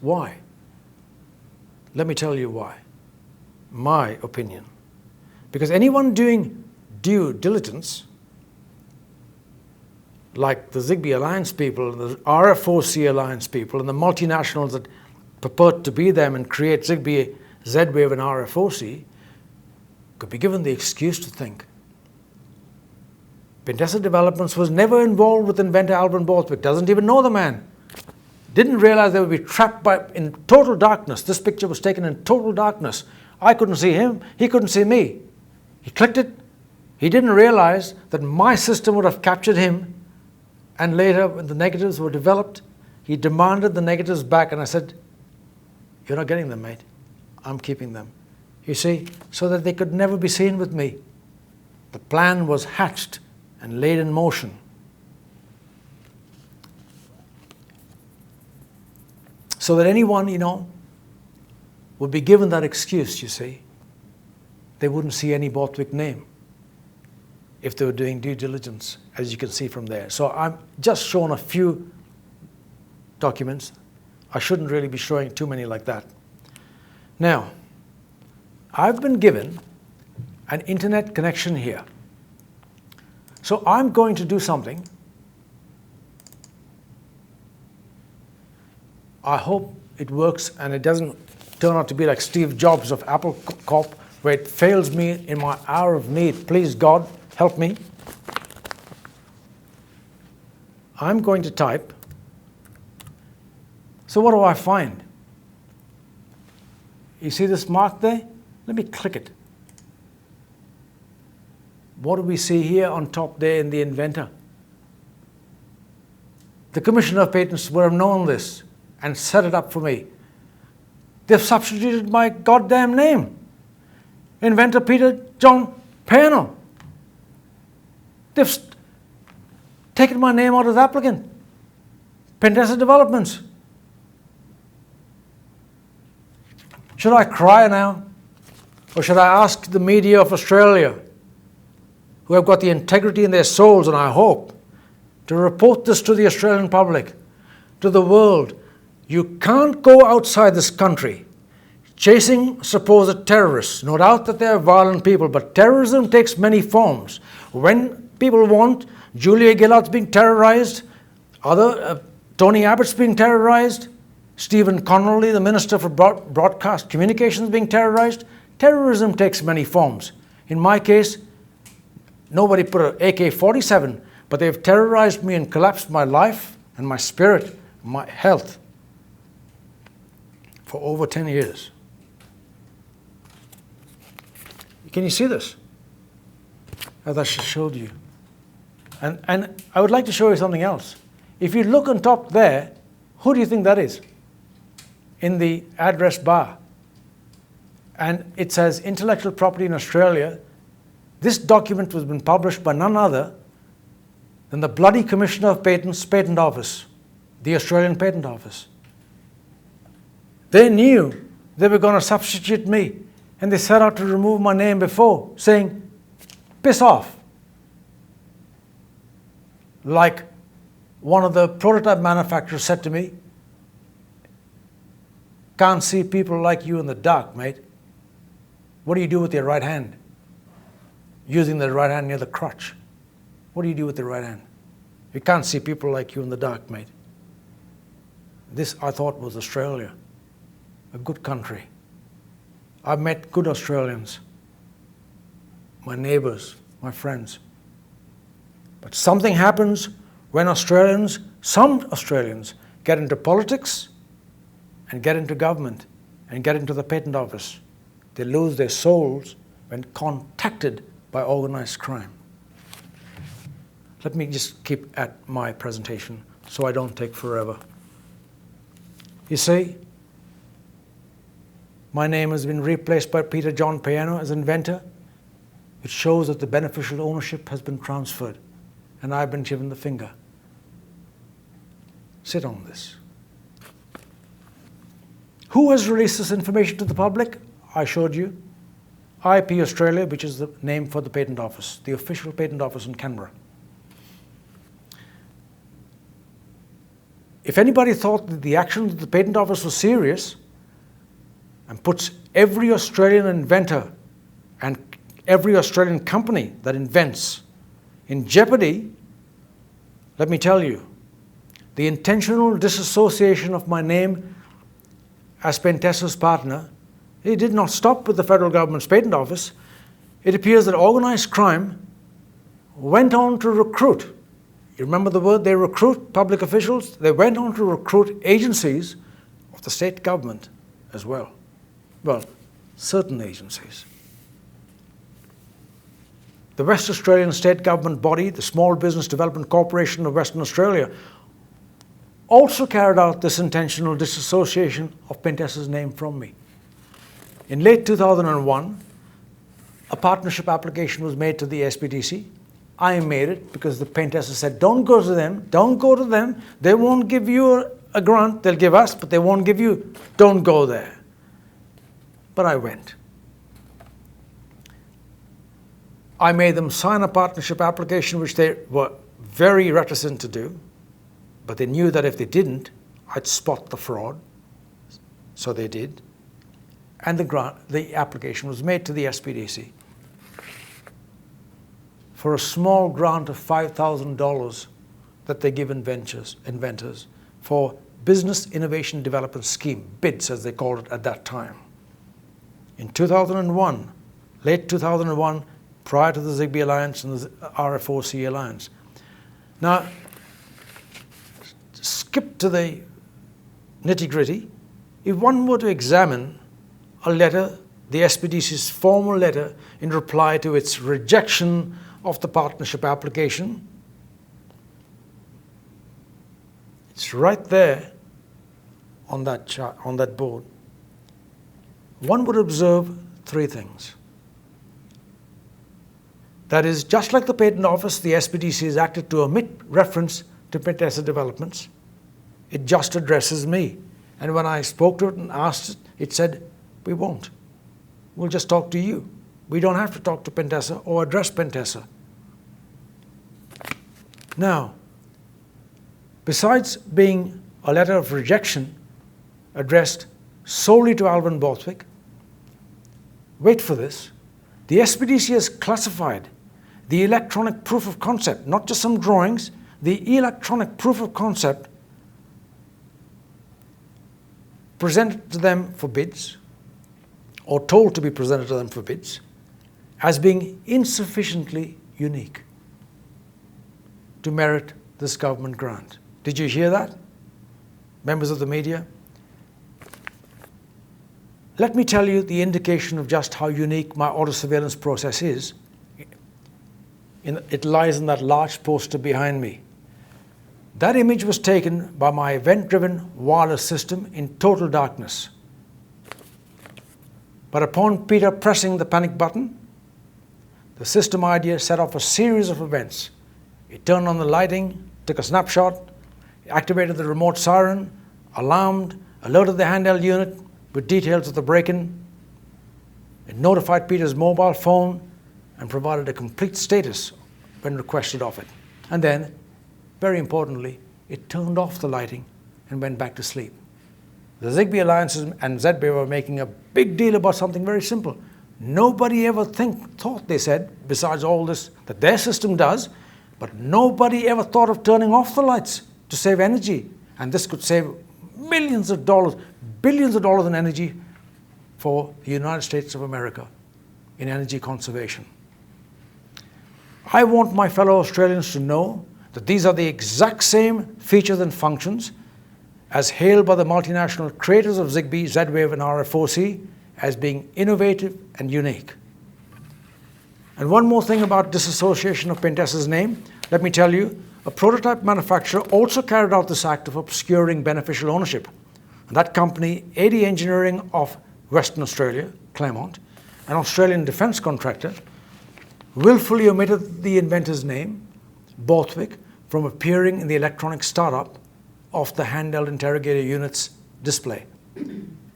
Why? Let me tell you why. My opinion. Because anyone doing due diligence, like the Zigbee Alliance people, the RF4CE Alliance people, and the multinationals that purport to be them and create Zigbee, Zwave, and RF4CE, could be given the excuse to think Pentessa Developments was never involved with inventor Alvin Borthwick, doesn't even know the man, didn't realize they would be trapped in total darkness. This picture was taken in total darkness. I couldn't see him, he couldn't see me. He clicked it. He didn't realize that my system would have captured him, and later when the negatives were developed, he demanded the negatives back, and I said, "You're not getting them, mate. I'm keeping them." You see, so that they could never be seen with me. The plan was hatched and laid in motion. So that anyone, would be given that excuse, you see. They wouldn't see any Borthwick name if they were doing due diligence, as you can see from there. So I'm just showing a few documents. I shouldn't really be showing too many like that. Now, I've been given an internet connection here. So I'm going to do something. I hope it works and it doesn't turn out to be like Steve Jobs of Apple Corp, where it fails me in my hour of need. Please, God, help me. I'm going to type. So what do I find? You see this mark there? Let me click it. What do we see here on top there in the inventor? The Commissioner of Patents would have known this and set it up for me. They've substituted my goddamn name. Inventor Peter John Payano. They've taken my name out of the applicant. Pentessa Developments. Should I cry now? Or should I ask the media of Australia, who have got the integrity in their souls, and I hope, to report this to the Australian public, to the world? You can't go outside this country chasing supposed terrorists. No doubt that they are violent people, but terrorism takes many forms. When people want, Julia Gillard's being terrorized, Tony Abbott's being terrorized, Stephen Connolly, the Minister for Broadcast Communications, being terrorized. Terrorism takes many forms. In my case, nobody put an AK-47, but they've terrorized me and collapsed my life and my spirit, my health for over 10 years. Can you see this? As I showed you. And I would like to show you something else. If you look on top there, who do you think that is? In the address bar. And it says Intellectual Property in Australia. This document has been published by none other than the bloody Commissioner of Patents Patent Office, the Australian Patent Office. They knew they were going to substitute me, and they set out to remove my name before, saying, "Piss off." Like one of the prototype manufacturers said to me, "Can't see people like you in the dark, mate. What do you do with your right hand? Using the right hand near the crotch. What do you do with the right hand? You can't see people like you in the dark, mate." This, I thought, was Australia, a good country. I've met good Australians, my neighbors, my friends. But something happens when some Australians, get into politics and get into government and get into the patent office. They lose their souls when contacted by organized crime. Let me just keep at my presentation so I don't take forever. You see, my name has been replaced by Peter John Payano as inventor. It shows that the beneficial ownership has been transferred, and I've been given the finger. Sit on this. Who has released this information to the public? I showed you. IP Australia, which is the name for the patent office, the official patent office in Canberra. if anybody thought that the action of the Patent Office was serious and puts every Australian inventor and every Australian company that invents in jeopardy, let me tell you, the intentional disassociation of my name as Pentesa's partner, it did not stop with the federal government's Patent Office. It appears that organised crime went on to recruit. You remember the word? They recruit public officials. They went on to recruit agencies of the state government as well. Well, certain agencies. The West Australian state government body, the Small Business Development Corporation of Western Australia, also carried out this intentional disassociation of Pentesa's name from me. In late 2001, a partnership application was made to the SPDC. I made it because the Pentesa said, don't go to them, don't go to them. They won't give you a grant, they'll give us, but they won't give you, don't go there. But I went. I made them sign a partnership application, which they were very reticent to do, but they knew that if they didn't, I'd spot the fraud. So they did. And the application was made to the SPDC for a small grant of $5,000 that they give inventors for Business Innovation Development Scheme, BIDS as they called it at that time. In 2001, late 2001, prior to the Zigbee Alliance and the RF4CE Alliance. Now, skip to the nitty-gritty. If one were to examine a letter, the SPDC's formal letter in reply to its rejection of the partnership application, it's right there on that chart, on that board. One would observe three things. That is, just like the Patent Office, the SPDC has acted to omit reference to Pentesa developments. It just addresses me. And when I spoke to it and asked it, it said, we won't. We'll just talk to you. We don't have to talk to Pentesa or address Pentesa. Now, besides being a letter of rejection addressed solely to Alvin Borthwick, wait for this, the SPDC has classified the electronic proof of concept, not just some drawings, the electronic proof of concept presented to them for bids, or told to be presented to them for bids, as being insufficiently unique to merit this government grant. Did you hear that, members of the media? Let me tell you the indication of just how unique my auto surveillance process is. It lies in that large poster behind me. That image was taken by my event-driven wireless system in total darkness. But upon Peter pressing the panic button, the system idea set off a series of events. It turned on the lighting, took a snapshot, activated the remote siren, alarmed, alerted the handheld unit with details of the break-in. It notified Peter's mobile phone and provided a complete status when requested of it. And then, very importantly, it turned off the lighting and went back to sleep. The Zigbee Alliance and Zwave were making a big deal about something very simple. Nobody ever thought, they said, besides all this that their system does, but nobody ever thought of turning off the lights to save energy. And this could save millions of dollars, billions of dollars in energy for the United States of America in energy conservation. I want my fellow Australians to know that these are the exact same features and functions as hailed by the multinational creators of Zigbee, Z-Wave and RF4CE as being innovative and unique. And one more thing about disassociation of Pentesa's name, let me tell you, a prototype manufacturer also carried out this act of obscuring beneficial ownership. And that company, AD Engineering of Western Australia, Claremont, an Australian defence contractor, willfully omitted the inventor's name, Borthwick, from appearing in the electronic startup of the handheld interrogator unit's display,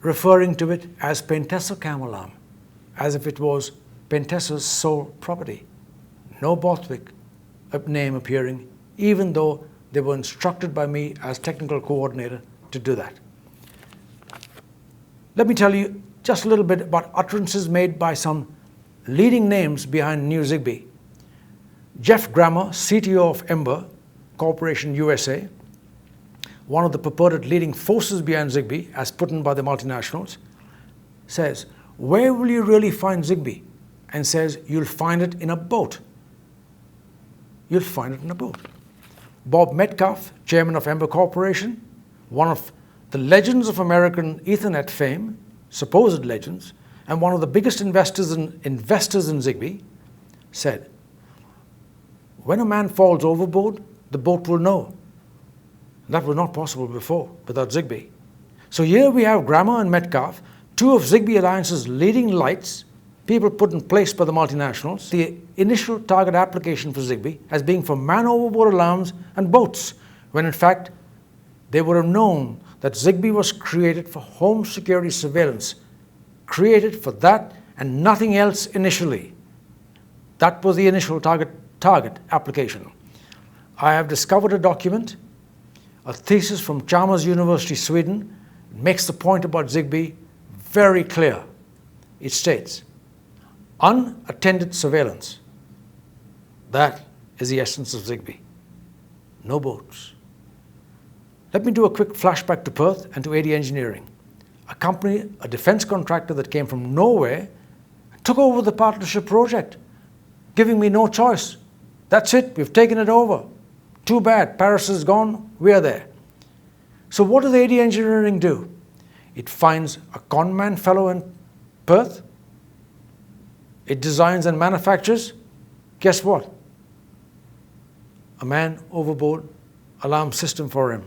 referring to it as Pentesa Cam Alarm, as if it was Pentesa's sole property. No Borthwick name appearing, even though They were instructed by me as technical coordinator to do that. Let me tell you just a little bit about utterances made by some leading names behind New Zigbee. Jeff Grammer, CTO of Ember Corporation USA, one of the purported leading forces behind Zigbee, as put in by the multinationals, says, "Where will you really find Zigbee?" And says, "You'll find it in a boat." You'll find it in a boat. Bob Metcalf, chairman of Ember Corporation, one of the legends of American Ethernet fame, supposed legends, and one of the biggest investors in Zigbee, said, "When a man falls overboard, the boat will know." That was not possible before without Zigbee. So here we have Grammer and Metcalf, two of Zigbee Alliance's leading lights, people put in place by the multinationals. The initial target application for Zigbee as being for man overboard alarms and boats, when in fact they would have known that Zigbee was created for home security surveillance, created for that and nothing else initially. That was the initial target application. I have discovered a document, a thesis from Chalmers University, Sweden. It makes the point about Zigbee very clear. It states, unattended surveillance. That is the essence of Zigbee. No boats. Let me do a quick flashback to Perth and to AD Engineering, a company, a defense contractor that came from nowhere, took over the partnership project, giving me no choice. That's it, we've taken it over. Too bad, Paris is gone, we're there. So what does AD Engineering do? It finds a con-man fellow in Perth. It designs and manufactures. Guess what? A man overboard alarm system for him,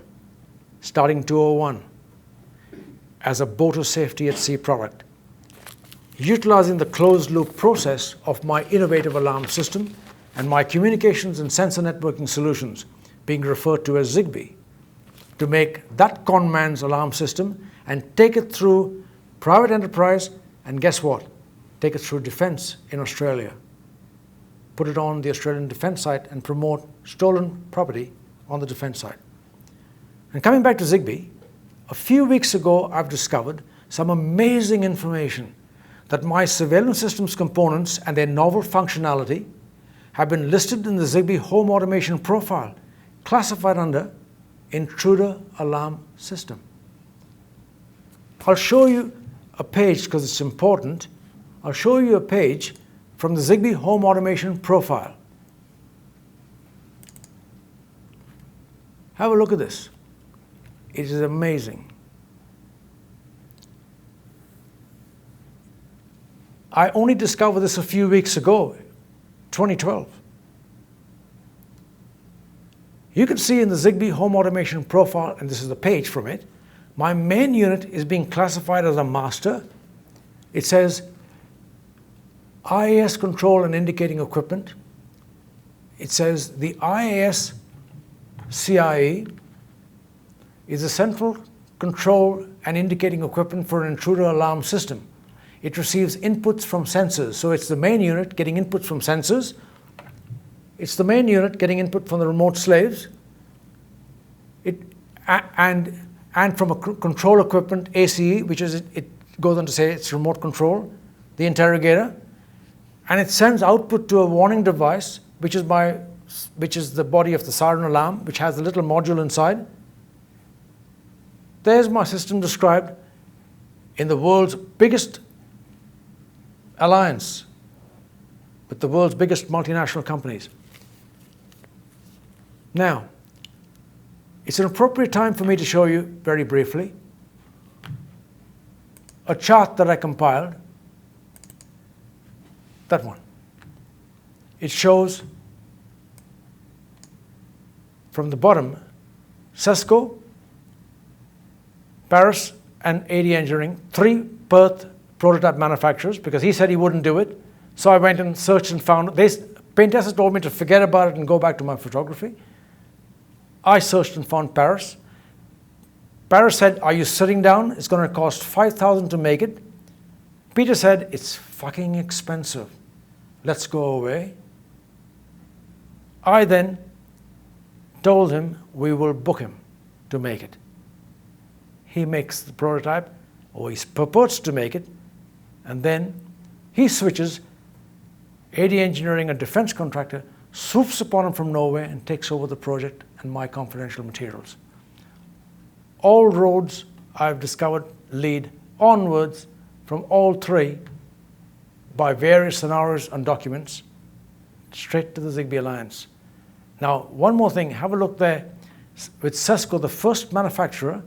starting 201, as a boat of safety at sea product. Utilizing the closed loop process of my innovative alarm system and my communications and sensor networking solutions, being referred to as Zigbee, to make that con man's alarm system and take it through private enterprise, and guess what? Take it through defense in Australia. Put it on the Australian defense site and promote stolen property on the defense site. And coming back to Zigbee, a few weeks ago I've discovered some amazing information that my surveillance systems components and their novel functionality have been listed in the Zigbee home automation profile, classified under intruder alarm system. I'll show you a page because it's important. I'll show you a page from the Zigbee home automation profile. Have a look at this. It is amazing. I only discovered this a few weeks ago, 2012. You can see in the Zigbee home automation profile, and this is the page from it, my main unit is being classified as a master. It says IAS control and indicating equipment. It says the IAS CIE is a central control and indicating equipment for an intruder alarm system. It receives inputs from sensors. So it's the main unit getting inputs from sensors. It's the main unit getting input from the remote slaves. And from a control equipment, ACE, which is, it goes on to say it's remote control, the interrogator. And it sends output to a warning device, which is the body of the siren alarm, which has a little module inside. There's my system described in the world's biggest alliance with the world's biggest multinational companies. Now, it's an appropriate time for me to show you very briefly a chart that I compiled. That one. It shows from the bottom Cisco, Paris, and AD Engineering, 3 Perth prototype manufacturers, because he said he wouldn't do it. So I went and searched and found, Paintessa told me to forget about it and go back to my photography. I searched and found Paris. Paris said, "Are you sitting down? It's going to cost $5,000 to make it." Peter said, "It's fucking expensive. Let's go away." I then told him we will book him to make it. He makes the prototype, or he purports to make it, and then he switches. AD Engineering, a defense contractor, swoops upon him from nowhere and takes over the project and my confidential materials. All roads I've discovered lead onwards from all three by various scenarios and documents straight to the Zigbee Alliance. Now, one more thing, have a look there with Cisco, the first manufacturer.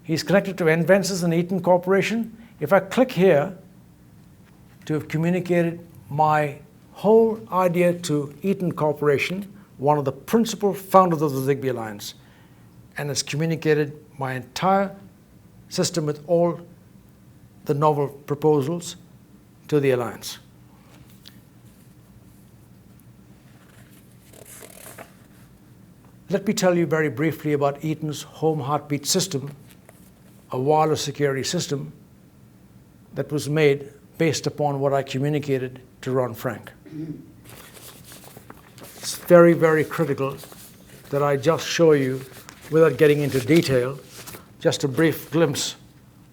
He's connected to Envences and Eaton Corporation. If I click here to have communicated my whole idea to Eaton Corporation, one of the principal founders of the Zigbee Alliance, and has communicated my entire system with all the novel proposals to the Alliance. Let me tell you very briefly about Eaton's home heartbeat system, a wireless security system that was made based upon what I communicated to Ron Frank. It's very, very critical that I just show you, without getting into detail, just a brief glimpse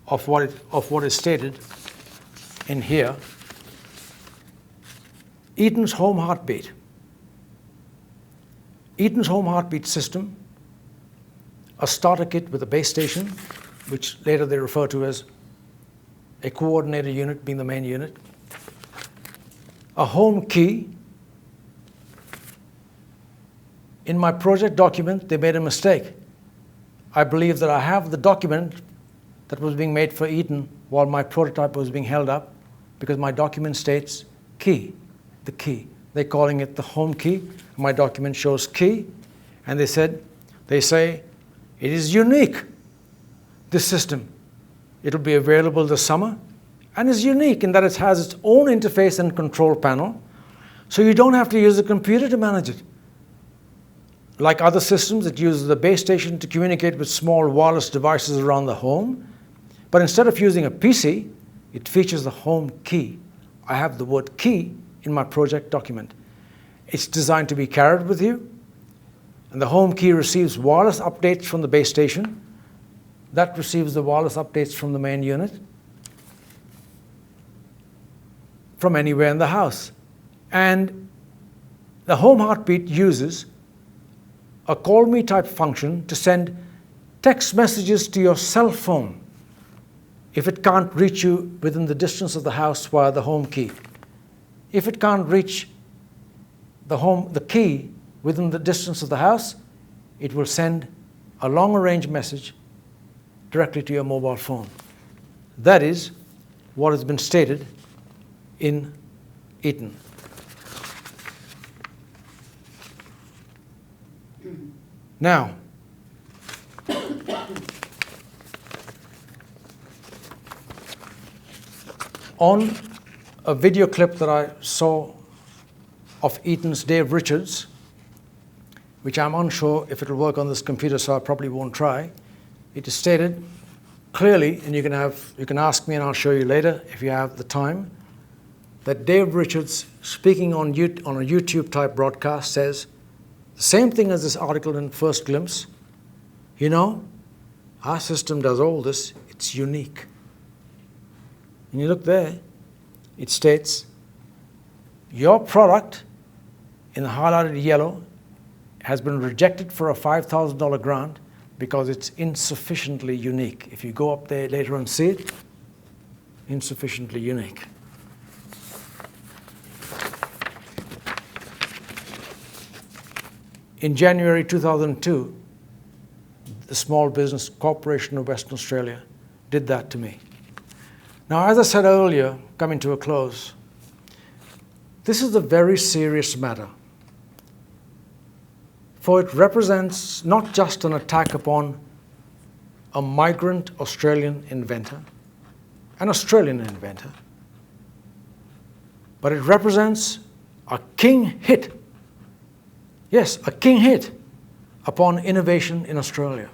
of what is stated in here. Eaton's home heartbeat. Eaton's home heartbeat system, a starter kit with a base station, which later they refer to as a coordinator unit being the main unit, a home key. In my project document, they made a mistake. I believe that I have the document that was being made for Eaton while my prototype was being held up, because my document states key, the key. They're calling it the home key. My document shows key, and they say it is unique, this system. It'll be available this summer, and is unique in that it has its own interface and control panel, so you don't have to use a computer to manage it. Like other systems, it uses the base station to communicate with small wireless devices around the home, but instead of using a PC, it features the home key. I have the word key in my project document. It's designed to be carried with you, and the home key receives wireless updates from the base station. That receives the wireless updates from the main unit from anywhere in the house. And the home heartbeat uses a call me type function to send text messages to your cell phone if it can't reach you within the distance of the house via the home key. If it can't reach the key within the distance of the house, it will send a longer range message directly to your mobile phone. That is what has been stated in Eaton. Now, on a video clip that I saw of Eaton's Dave Richards, which I'm unsure if it'll work on this computer, so I probably won't try, it is stated clearly, and you can ask me and I'll show you later if you have the time, that Dave Richards, speaking on a YouTube type broadcast, says the same thing as this article in First Glimpse. You know, our system does all this, it's unique. And you look there, it states, your product, in the highlighted yellow, has been rejected for a $5,000 grant because it's insufficiently unique. If you go up there later and see it, insufficiently unique. In January 2002, the Small Business Corporation of Western Australia did that to me. Now, as I said earlier, coming to a close, this is a very serious matter, for it represents not just an attack upon a migrant Australian inventor, an Australian inventor, but it represents a king hit. Yes, a king hit upon innovation in Australia.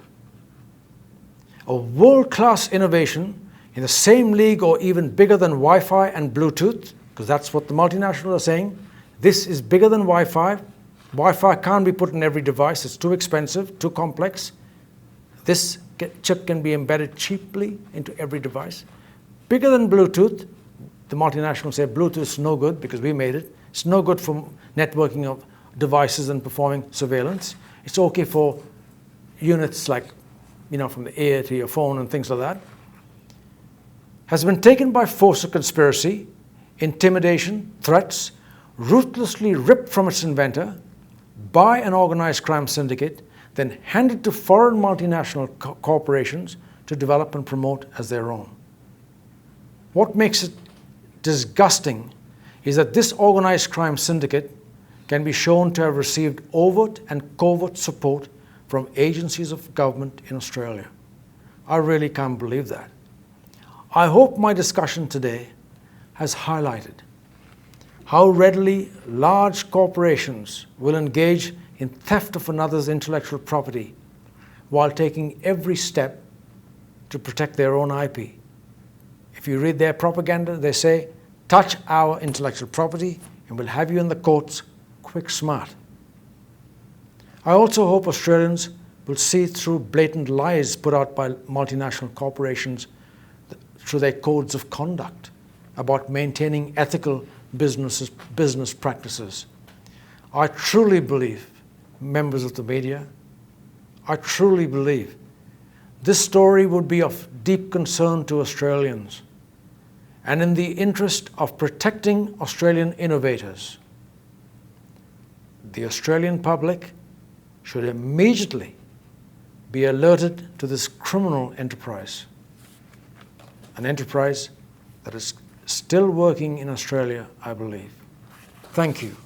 A world-class innovation in the same league or even bigger than Wi-Fi and Bluetooth, because that's what the multinationals are saying. This is bigger than Wi-Fi Wi-Fi can't be put in every device. It's too expensive, too complex. This chip can be embedded cheaply into every device. Bigger than Bluetooth. The multinationals say Bluetooth is no good because we made it. It's no good for networking of devices and performing surveillance. It's okay for units like, from the ear to your phone and things like that. Has been taken by force or conspiracy, intimidation, threats, ruthlessly ripped from its inventor by an organized crime syndicate, then handed to foreign multinational corporations to develop and promote as their own. What makes it disgusting is that this organized crime syndicate can be shown to have received overt and covert support from agencies of government in Australia. I really can't believe that. I hope my discussion today has highlighted how readily large corporations will engage in theft of another's intellectual property while taking every step to protect their own IP. If you read their propaganda, they say, touch our intellectual property and we'll have you in the courts quick smart. I also hope Australians will see through blatant lies put out by multinational corporations through their codes of conduct about maintaining ethical business practices. I truly believe, members of the media, I truly believe this story would be of deep concern to Australians, and in the interest of protecting Australian innovators, the Australian public should immediately be alerted to this criminal enterprise, an enterprise that is still working in Australia, I believe. Thank you.